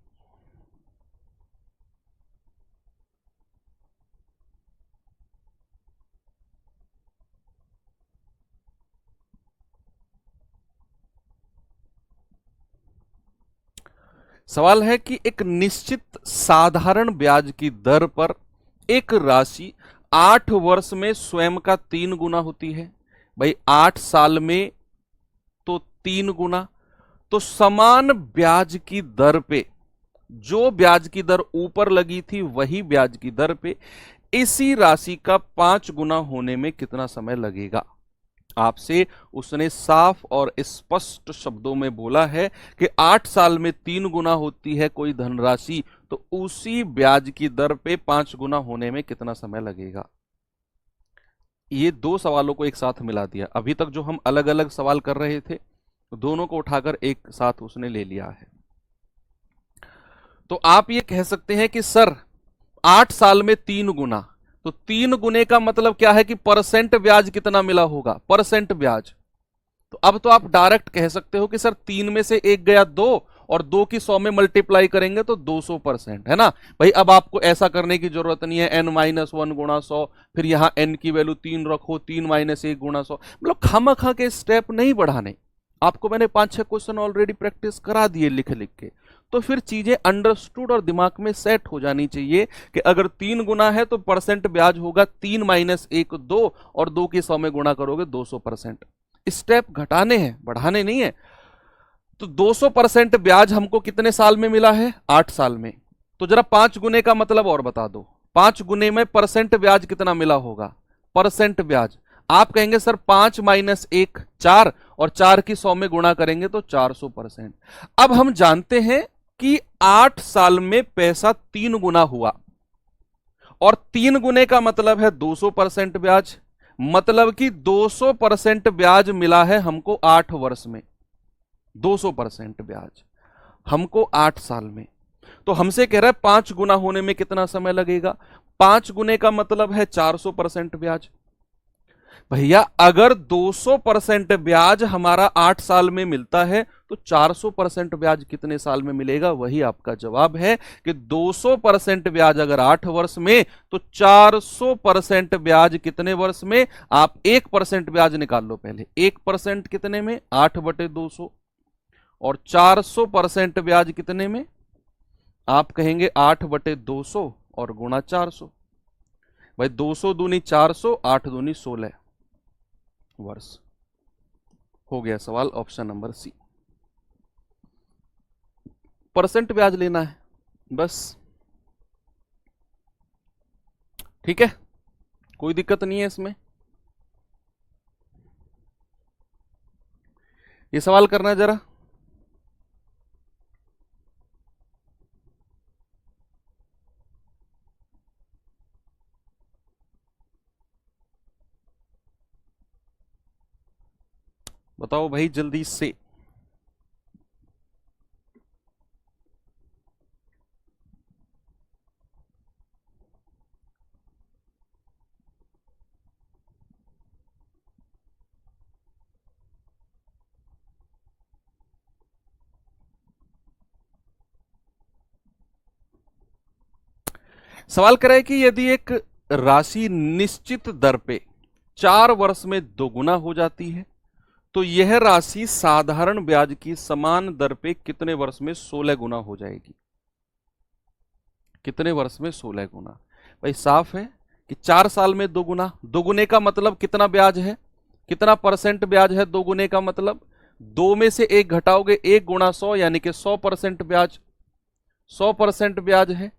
सवाल है कि एक निश्चित साधारण ब्याज की दर पर एक राशि 8 वर्ष में स्वयं का 3 गुना होती है। भाई 8 साल में 3 गुना। तो समान ब्याज की दर पे, जो ब्याज की दर ऊपर लगी थी वही ब्याज की दर पे इसी राशि का 5 गुना होने में कितना समय लगेगा। आपसे उसने साफ और स्पष्ट शब्दों में बोला है कि 8 साल में 3 गुना होती है कोई धनराशि, तो उसी ब्याज की दर पे 5 गुना होने में कितना समय लगेगा। ये दो सवालों को एक साथ मिला दिया। अभी तक जो हम अलग अलग सवाल कर रहे थे दोनों को उठाकर एक साथ उसने ले लिया है। तो आप ये कह सकते हैं कि सर 8 साल में 3 गुना, तो 3 गुने का मतलब क्या है कि परसेंट ब्याज कितना मिला होगा, परसेंट ब्याज। तो अब तो आप डायरेक्ट कह सकते हो कि सर 3 में से 1 गया 2 और 2 की 100 में मल्टीप्लाई करेंगे तो 200%, है ना भाई। अब आपको ऐसा करने की जरूरत नहीं है n-1 गुणा 100, फिर यहां n की वैल्यू 3 रखो, 3-1 गुणा 100, मतलब खामखा के स्टेप नहीं बढ़ाने। आपको मैंने 5-6 क्वेश्चन ऑलरेडी प्रैक्टिस करा दिए लिख लिख के, तो फिर चीजें अंडरस्टूड और दिमाग में सेट हो जानी चाहिए कि अगर 3 गुना है तो परसेंट ब्याज होगा 3-1 2, और 2 की 100 में गुणा करोगे 200%। स्टेप घटाने हैं, बढ़ाने नहीं है। तो 200% ब्याज हमको कितने साल में मिला है, 8 साल में। तो जरा 5 गुने का मतलब और बता दो, 5 गुने में परसेंट ब्याज कितना मिला होगा, परसेंट ब्याज। आप कहेंगे सर 5-1 4, और 4 की 100 में गुणा करेंगे तो 400%। अब हम जानते हैं कि 8 साल में पैसा 3 गुना हुआ, और 3 गुने का मतलब है 200% ब्याज, मतलब कि 200% ब्याज मिला है हमको 8 वर्ष में, 200% ब्याज हमको 8 साल में। तो हमसे कह रहा है 5 गुना होने में कितना समय लगेगा। 5 गुने का मतलब है 400% ब्याज। भैया अगर 200% ब्याज हमारा 8 साल में मिलता है तो 400% ब्याज कितने साल में मिलेगा, वही आपका जवाब है कि 200% ब्याज अगर 8 वर्ष में, तो 400% ब्याज कितने वर्ष में। आप 1% ब्याज निकाल लो पहले, 1% कितने में, 8/200, और 400% ब्याज कितने में, आप कहेंगे 8/200 और गुणा 400। भाई 200 दूनी 400, 8 दूनी 16 वर्ष। हो गया सवाल ऑप्शन नंबर सी। परसेंट ब्याज लेना है बस, ठीक है, कोई दिक्कत नहीं है इसमें। ये सवाल करना है जरा। बताओ भाई जल्दी से। सवाल करा है कि यदि एक राशि निश्चित दर पे 4 वर्ष में दोगुना हो जाती है तो यह राशि साधारण ब्याज की समान दर पे कितने वर्ष में 16 गुना हो जाएगी। कितने वर्ष में 16 गुना। भाई साफ है कि 4 साल में दोगुना, दोगुने का मतलब कितना ब्याज है, कितना परसेंट ब्याज है। दोगुने का मतलब 2 में से 1 घटाओगे, 1 गुणा 100 यानी कि 100% ब्याज, 100% ब्याज है।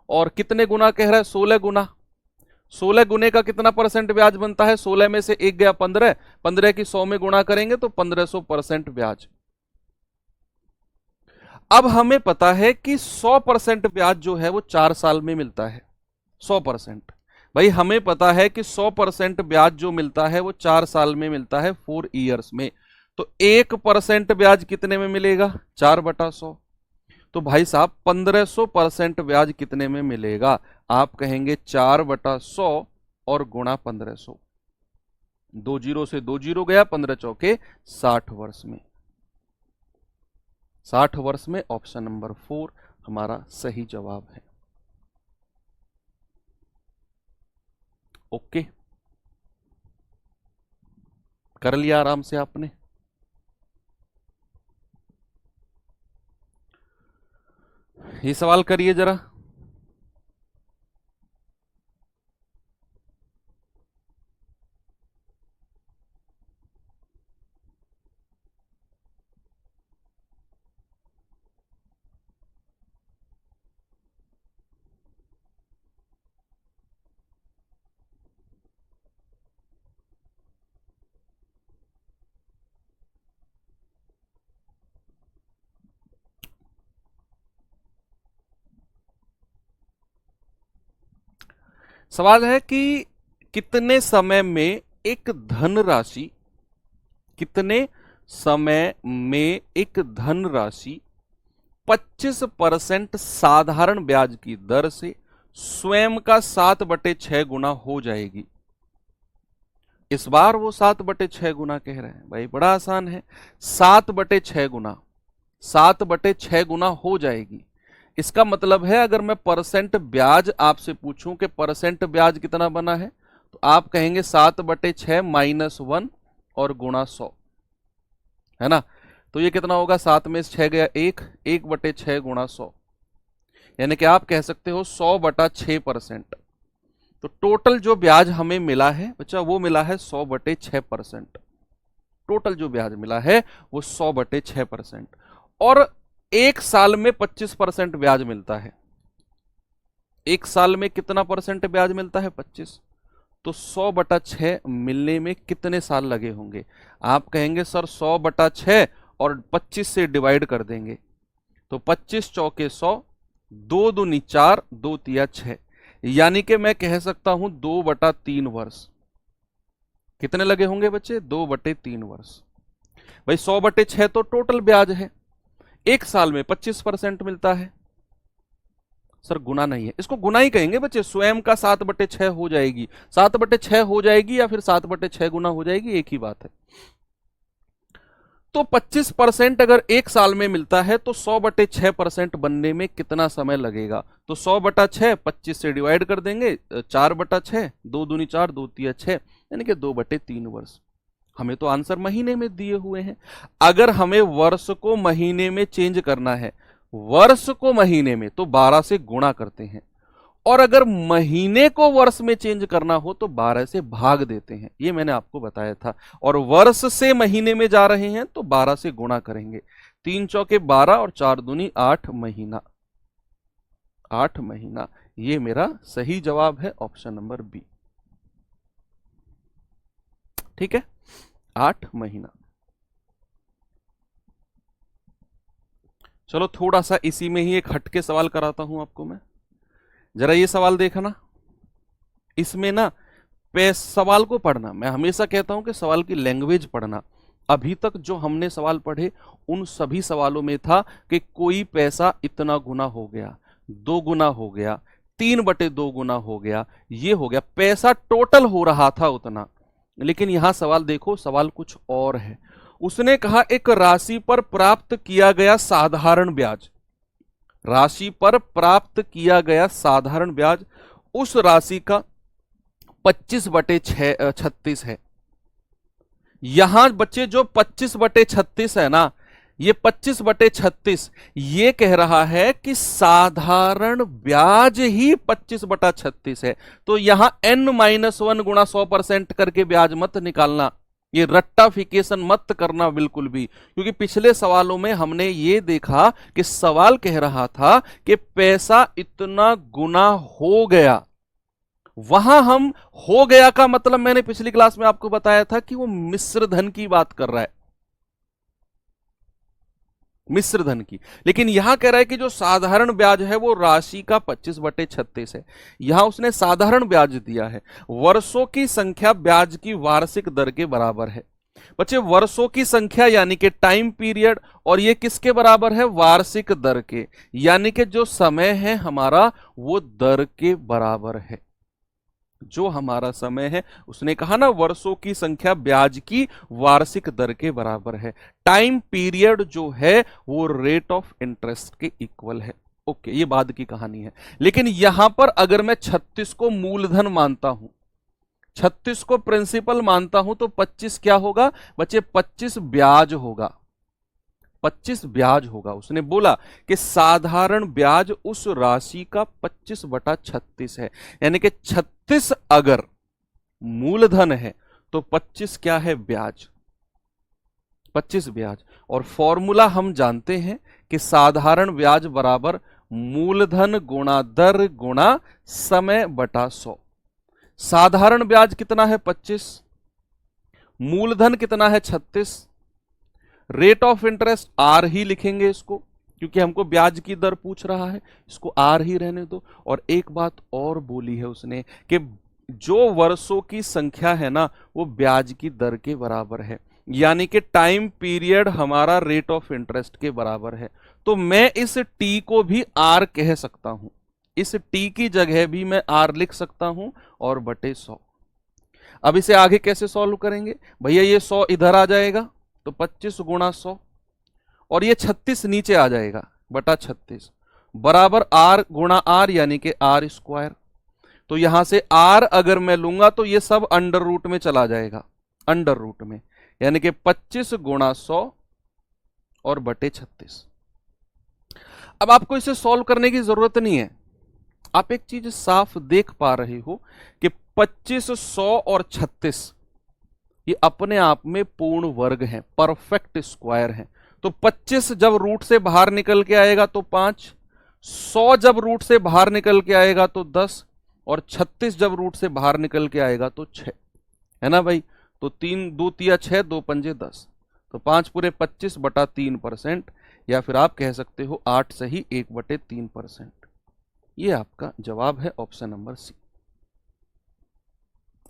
और कितने गुना कह रहा है, 16 गुना। 16 गुने का कितना परसेंट ब्याज बनता है, 16 में से 1 गया 15, 15 की 100 में गुणा करेंगे तो 1500% ब्याज। अब हमें पता है कि 100% ब्याज जो है वो 4 साल में मिलता है, 100%। भाई हमें पता है कि 100% ब्याज जो मिलता है वो 4 साल में मिलता है, 4 ईयर्स में। तो 1% ब्याज कितने में मिलेगा, 4/100। तो भाई साहब 1500% ब्याज कितने में मिलेगा, आप कहेंगे 4/100 और गुणा 1500। 2 जीरो से 2 जीरो गया, 15 चौके 60 वर्ष में। 60 वर्ष में ऑप्शन नंबर 4 हमारा सही जवाब है। ओके, कर लिया आराम से आपने। ये सवाल करिए जरा। सवाल है कि कितने समय में एक धनराशि, कितने समय में एक धनराशि 25% साधारण ब्याज की दर से स्वयं का 7/6 गुना हो जाएगी। इस बार वो 7/6 गुना कह रहे हैं। भाई बड़ा आसान है, 7/6 गुना, 7/6 गुना हो जाएगी। इसका मतलब है अगर मैं परसेंट ब्याज आपसे पूछूं कि परसेंट ब्याज कितना बना है, तो आप कहेंगे 7/6 -1 और गुणा 100, है ना। तो ये कितना होगा, 7 में 6 गया 1, 1/6 गुणा 100, यानी कि आप कह सकते हो 100/6%। तो टोटल जो ब्याज हमें मिला है बच्चा वो मिला है 100/6%। टोटल जो ब्याज मिला है वो 100/6%। और एक साल में 25% ब्याज मिलता है। एक साल में कितना परसेंट ब्याज मिलता है, 25। तो 100/6 मिलने में कितने साल लगे होंगे? आप कहेंगे सर 100/6 और 25 से डिवाइड कर देंगे, तो 25 चौके 100, 2 दूनी 4, 2 तिया 6, यानी कि मैं कह सकता हूं 2/3 वर्ष। कितने लगे होंगे बच्चे, 2/3 वर्ष। भाई 100/6 तो टोटल ब्याज है, एक साल में 25% मिलता है। सर गुना नहीं है, इसको गुना ही कहेंगे बच्चे। स्वयं का 7/6 हो जाएगी, 7/6 हो जाएगी या फिर 7/6 गुना हो जाएगी, एक ही बात है। तो 25% अगर एक साल में मिलता है तो 100/6% बनने में कितना समय लगेगा? तो 100/6 25 से डिवाइड कर देंगे, 4/6, 2 दूनी 4, 2 तिया 6, यानी कि 2/3 वर्ष। हमें तो आंसर महीने में दिए हुए हैं। अगर हमें वर्ष को महीने में चेंज करना है, वर्ष को महीने में, तो 12 से गुणा करते हैं, और अगर महीने को वर्ष में चेंज करना हो तो 12 से भाग देते हैं। ये मैंने आपको बताया था। और वर्ष से महीने में जा रहे हैं तो 12 से गुणा करेंगे। 3 चौके 12 और 4 दूनी 8 महीना, 8 महीना। ये मेरा सही जवाब है, ऑप्शन नंबर बी। ठीक है, 8 महीना। चलो थोड़ा सा इसी में ही एक हटके सवाल कराता हूं आपको मैं। जरा ये सवाल देखना, इसमें ना सवाल को पढ़ना, मैं हमेशा कहता हूं कि सवाल की लैंग्वेज पढ़ना। अभी तक जो हमने सवाल पढ़े उन सभी सवालों में था कि कोई पैसा इतना गुना हो गया, 2 गुना हो गया, 3/2 गुना हो गया, ये हो गया, पैसा टोटल हो रहा था उतना। लेकिन यहां सवाल देखो, सवाल कुछ और है। उसने कहा एक राशि पर प्राप्त किया गया साधारण ब्याज, राशि पर प्राप्त किया गया साधारण ब्याज उस राशि का 25/36 है। यहां बच्चे जो 25/36 है ना, ये 25/36 ये कह रहा है कि साधारण ब्याज ही 25/36 है। तो यहां n-1 गुणा 100% करके ब्याज मत निकालना, ये रट्टाफिकेशन मत करना बिल्कुल भी, क्योंकि पिछले सवालों में हमने ये देखा कि सवाल कह रहा था कि पैसा इतना गुना हो गया। वहां हम हो गया का मतलब मैंने पिछली क्लास में आपको बताया था कि वो मिश्र धन की बात कर रहा है, मिश्र धन की। लेकिन यहां कह रहा है कि जो साधारण ब्याज है वो राशि का 25/36 है। यहां उसने साधारण ब्याज दिया है। वर्षों की संख्या ब्याज की वार्षिक दर के बराबर है। बच्चे वर्षों की संख्या यानी कि टाइम पीरियड, और ये किसके बराबर है, वार्षिक दर के, यानी कि जो समय है हमारा वो दर के बराबर है। जो हमारा समय है, उसने कहा ना वर्षों की संख्या ब्याज की वार्षिक दर के बराबर है। टाइम पीरियड जो है वो रेट ऑफ इंटरेस्ट के इक्वल है। ओके, ये बाद की कहानी है। लेकिन यहां पर अगर मैं 36 को मूलधन मानता हूं, 36 को प्रिंसिपल मानता हूं, तो 25 क्या होगा बच्चे, 25 ब्याज होगा, 25 ब्याज होगा। उसने बोला कि साधारण ब्याज उस राशि का 25/36 है, यानी कि 36 अगर मूलधन है तो 25 क्या है, ब्याज, 25 ब्याज। और फॉर्मूला हम जानते हैं कि साधारण ब्याज बराबर मूलधन गुणा दर गुणा समय बटा 100। साधारण ब्याज कितना है, 25, मूलधन कितना है, 36, रेट ऑफ इंटरेस्ट आर ही लिखेंगे इसको, क्योंकि हमको ब्याज की दर पूछ रहा है, इसको आर ही रहने दो। और एक बात और बोली है उसने कि जो वर्षों की संख्या है ना वो ब्याज की दर के बराबर है, यानी कि टाइम पीरियड हमारा रेट ऑफ इंटरेस्ट के बराबर है। तो मैं इस टी को भी आर कह सकता हूं, इस टी की जगह भी मैं आर लिख सकता हूं और बटे 100। अब इसे आगे कैसे सॉल्व करेंगे भैया, ये 100 इधर आ जाएगा तो 25 गुणा 100, और ये 36 नीचे आ जाएगा बटा 36 बराबर आर गुणा आर यानी कि आर स्क्वायर। तो यहां से आर अगर मैं लूंगा तो ये सब अंडर रूट में चला जाएगा, अंडर रूट में, यानी कि 25 गुणा 100 और बटे 36। अब आपको इसे सॉल्व करने की जरूरत नहीं है, आप एक चीज साफ देख पा रहे हो कि 25, 100 और 36 ये अपने आप में पूर्ण वर्ग हैं, परफेक्ट स्क्वायर हैं। तो 25 जब रूट से बाहर निकल के आएगा तो 5, 100 जब रूट से बाहर निकल के आएगा तो 10, और 36 जब रूट से बाहर निकल के आएगा तो 6, है ना भाई। तो 3 2 तिया 6, 2 पंजे 10, तो 5 पूरे 25 बटा 3%, या फिर आप कह सकते हो 8 सही 1 बटे 3%। ये आपका जवाब है ऑप्शन नंबर सी।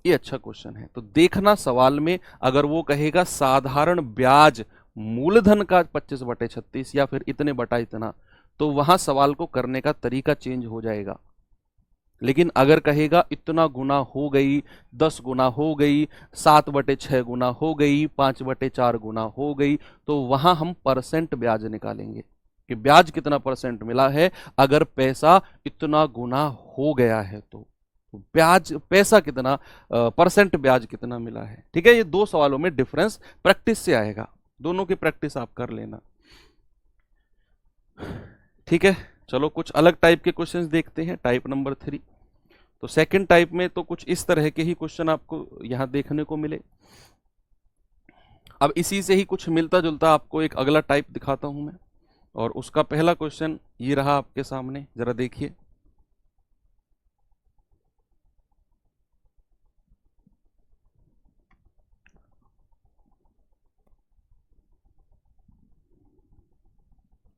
ये अच्छा क्वेश्चन है। तो देखना सवाल में अगर वो कहेगा साधारण ब्याज मूलधन का 25 बटे 36 या फिर इतने बटा इतना, तो वहां सवाल को करने का तरीका चेंज हो जाएगा। लेकिन अगर कहेगा इतना गुना हो गई, 10 गुना हो गई, 7 बटे 6 गुना हो गई, 5 बटे 4 गुना हो गई, तो वहां हम परसेंट ब्याज निकालेंगे कि ब्याज कितना परसेंट मिला है अगर पैसा इतना गुना हो गया है। तो ब्याज पैसा कितना परसेंट ब्याज कितना मिला है। ठीक है, ये दो सवालों में डिफरेंस प्रैक्टिस से आएगा, दोनों की प्रैक्टिस आप कर लेना। ठीक है, चलो कुछ अलग टाइप के क्वेश्चंस देखते हैं, टाइप नंबर 3। तो सेकंड टाइप में तो कुछ इस तरह के ही क्वेश्चन आपको यहां देखने को मिले। अब इसी से ही कुछ मिलता जुलता आपको एक अगला टाइप दिखाता हूं मैं, और उसका पहला क्वेश्चन ये रहा आपके सामने, जरा देखिए।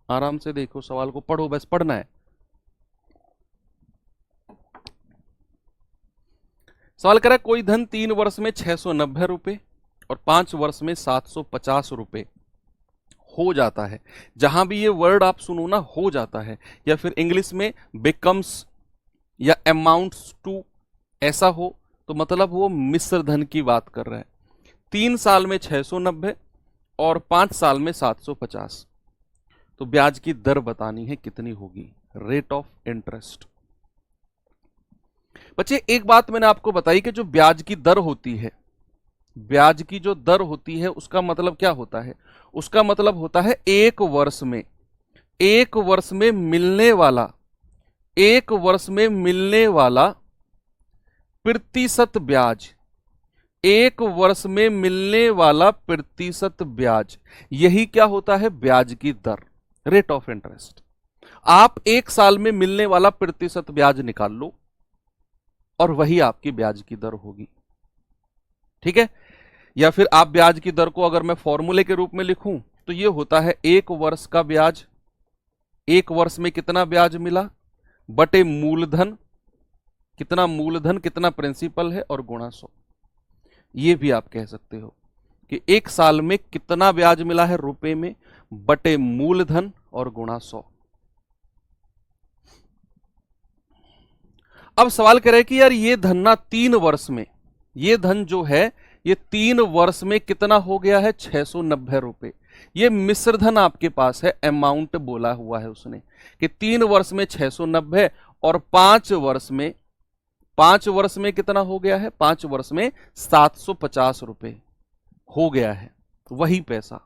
आराम से देखो, सवाल को पढ़ो, बस पढ़ना है। सवाल करा कोई धन 3 वर्ष में 690 रुपए और 5 वर्ष में 750 रुपए हो जाता है। जहां भी ये वर्ड आप सुनो ना, हो जाता है, या फिर इंग्लिश में बिकम्स या अमाउंट्स टू ऐसा हो, तो मतलब वो मिश्र धन की बात कर रहा है। 3 साल में 690 और 5 साल में 750, तो ब्याज की दर बतानी है कितनी होगी, रेट ऑफ इंटरेस्ट। बच्चे एक बात मैंने आपको बताई कि जो ब्याज की दर होती है, ब्याज की जो दर होती है उसका मतलब क्या होता है, उसका मतलब होता है एक वर्ष में, एक वर्ष में मिलने वाला, एक वर्ष में मिलने वाला प्रतिशत ब्याज, एक वर्ष में मिलने वाला प्रतिशत ब्याज, यही क्या होता है ब्याज की दर, रेट ऑफ इंटरेस्ट। आप एक साल में मिलने वाला प्रतिशत ब्याज निकाल लो और वही आपकी ब्याज की दर होगी। ठीक है, या फिर आप ब्याज की दर को अगर मैं फॉर्मूले के रूप में लिखूं तो ये होता है एक वर्ष का ब्याज, एक वर्ष में कितना ब्याज मिला बटे मूलधन, कितना मूलधन कितना प्रिंसिपल है, और गुणा 100। ये भी आप कह सकते हो कि एक साल में कितना ब्याज मिला है रुपए में बटे मूलधन और गुणा 100। अब सवाल कह रहे कि यार ये धन ना 3 वर्ष में, ये धन जो है ये 3 वर्ष में कितना हो गया है 690 रुपए। ये मिश्र धन आपके पास है, अमाउंट बोला हुआ है उसने कि 3 वर्ष में 690 और 5 वर्ष में, 5 वर्ष में कितना हो गया है, 5 वर्ष में 750 रुपए हो गया है। वही पैसा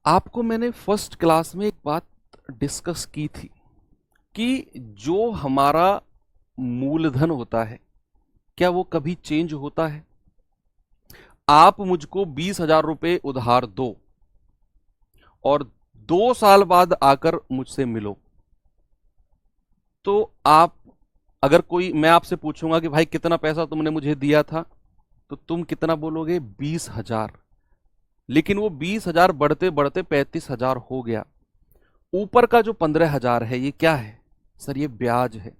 आपको मैंने फर्स्ट क्लास में एक बात डिस्कस की थी कि जो हमारा मूलधन होता है क्या वो कभी चेंज होता है। आप मुझको 20,000 रुपए उधार दो और 2 साल बाद आकर मुझसे मिलो, तो आप अगर कोई, मैं आपसे पूछूंगा कि भाई कितना पैसा तुमने मुझे दिया था, तो तुम कितना बोलोगे 20,000। लेकिन वो 20,000 बढ़ते बढ़ते 35,000 हो गया। ऊपर का जो 15,000 है ये क्या है सर? ये ब्याज है।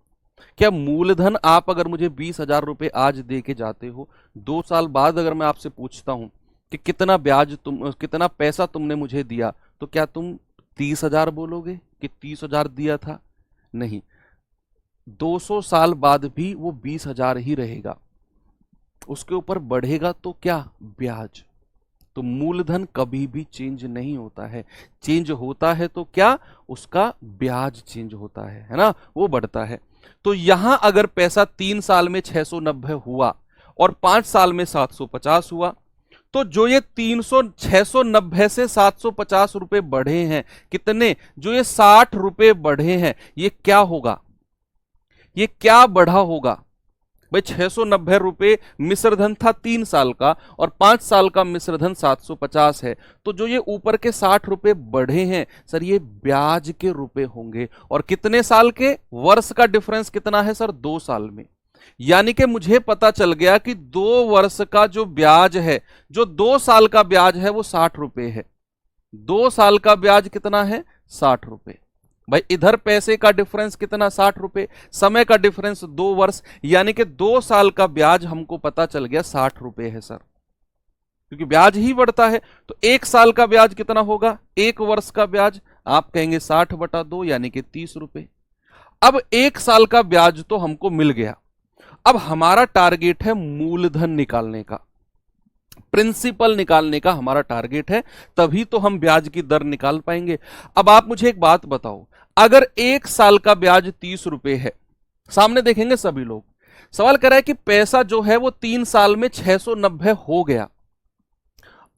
क्या मूलधन आप अगर मुझे 20,000 रुपए आज दे के जाते हो, 2 साल बाद अगर मैं आपसे पूछता हूं कि कितना ब्याज कितना पैसा तुमने मुझे दिया, तो क्या तुम 30,000 बोलोगे कि 30,000 दिया था? नहीं, 200 साल बाद भी वो 20,000 ही रहेगा। उसके ऊपर बढ़ेगा तो क्या? ब्याज। तो मूलधन कभी भी चेंज नहीं होता है। चेंज होता है तो क्या? उसका ब्याज चेंज होता है ना, वो बढ़ता है। तो यहां अगर पैसा 3 साल में 690 हुआ और 5 साल में 750 हुआ, तो जो ये 690 से 750 रुपए बढ़े हैं, कितने? जो ये 60 रुपए बढ़े हैं, ये क्या होगा? ये क्या बढ़ा होगा भाई? 690 रुपए मिश्रधन था 3 साल का और 5 साल का मिश्रधन 750 है। तो जो ये ऊपर के 60 रुपए बढ़े हैं सर, ये ब्याज के रुपए होंगे। और कितने साल के? वर्ष का डिफरेंस कितना है सर? 2 साल में। यानी कि मुझे पता चल गया कि 2 वर्ष का जो ब्याज है, जो 2 साल का ब्याज है, वो 60 रुपए है। 2 साल का ब्याज कितना है? 60 रुपए। भाई इधर पैसे का डिफरेंस कितना? 60 रुपए। समय का डिफरेंस 2 वर्ष, यानी कि 2 साल का ब्याज हमको पता चल गया 60 रुपए है सर, क्योंकि ब्याज ही बढ़ता है। तो 1 साल का ब्याज कितना होगा? 1 वर्ष का ब्याज आप कहेंगे 60/2 यानी कि 30 रुपए। अब 1 साल का ब्याज तो हमको मिल गया। अब हमारा टारगेट है मूलधन निकालने का, प्रिंसिपल निकालने का हमारा टारगेट है, तभी तो हम ब्याज की दर निकाल पाएंगे। अब आप मुझे एक बात बताओ, अगर 1 साल का ब्याज 30 रुपए है, सामने देखेंगे सभी लोग, सवाल कर रहा है कि पैसा जो है वो 3 साल में 690 हो गया।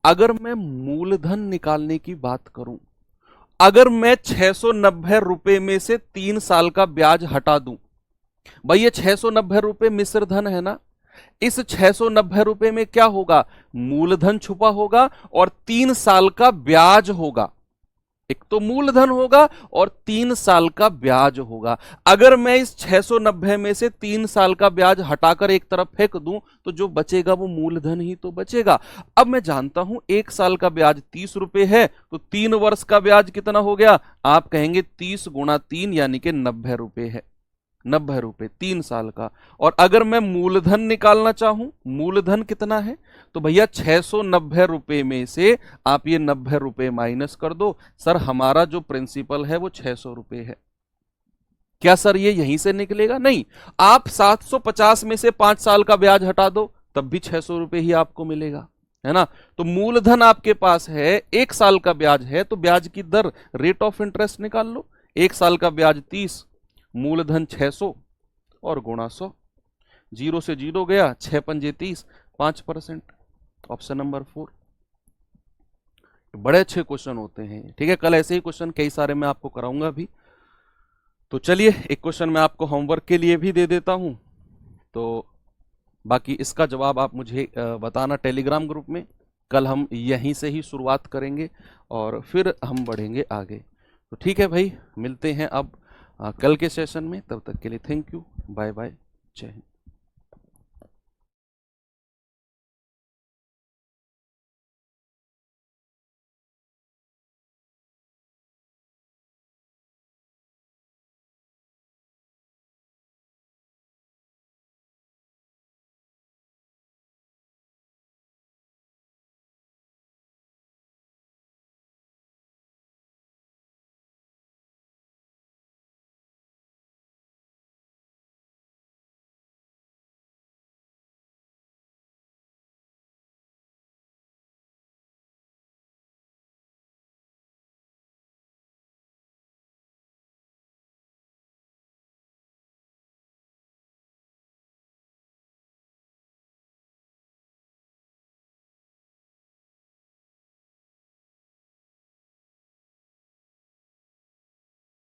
अगर मैं मूलधन निकालने की बात करूं, अगर मैं 690 रुपए में से 3 साल का ब्याज हटा दूं, भाई ये 690 रुपए मिश्र धन है ना, इस 690 रुपए में क्या होगा? मूलधन छुपा होगा और 3 साल का ब्याज होगा। एक तो मूलधन होगा और 3 साल का ब्याज होगा। अगर मैं इस 690 में से 3 साल का ब्याज हटाकर एक तरफ फेंक दूं, तो जो बचेगा वो मूलधन ही तो बचेगा। अब मैं जानता हूं 1 साल का ब्याज 30 रुपए है, तो 3 वर्ष का ब्याज कितना हो गया? आप कहेंगे 30 गुणा 3 यानी कि 90 रुपए है। 90 रुपए 3 साल का। और अगर मैं मूलधन निकालना चाहूं, मूलधन कितना है? तो भैया 690 रुपए में से आप ये 90 रुपए माइनस कर दो। सर हमारा जो प्रिंसिपल है वो 600 रुपए है। क्या सर ये यहीं से निकलेगा? नहीं, आप 750 में से 5 साल का ब्याज हटा दो, तब भी 600 रुपए ही आपको मिलेगा, है ना। तो मूलधन आपके पास है, 1 साल का ब्याज है, तो ब्याज की दर, रेट ऑफ इंटरेस्ट निकाल लो। 1 साल का ब्याज 30, मूलधन 600 और गुणा 100, 0 से 0 गया, 6 पंजे 30, 5%। Option number 4। बड़े अच्छे क्वेश्चन होते हैं, ठीक है। कल ऐसे ही क्वेश्चन कई सारे मैं आपको कराऊंगा भी। तो चलिए एक क्वेश्चन मैं आपको होमवर्क के लिए भी दे देता हूं, तो बाकी इसका जवाब आप मुझे बताना टेलीग्राम ग्रुप में। कल हम यहीं से ही शुरुआत करेंगे और फिर हम बढ़ेंगे आगे। तो ठीक है भाई, मिलते हैं अब कल के सेशन में। तब तक के लिए थैंक यू, बाय बाय, जय हिंद।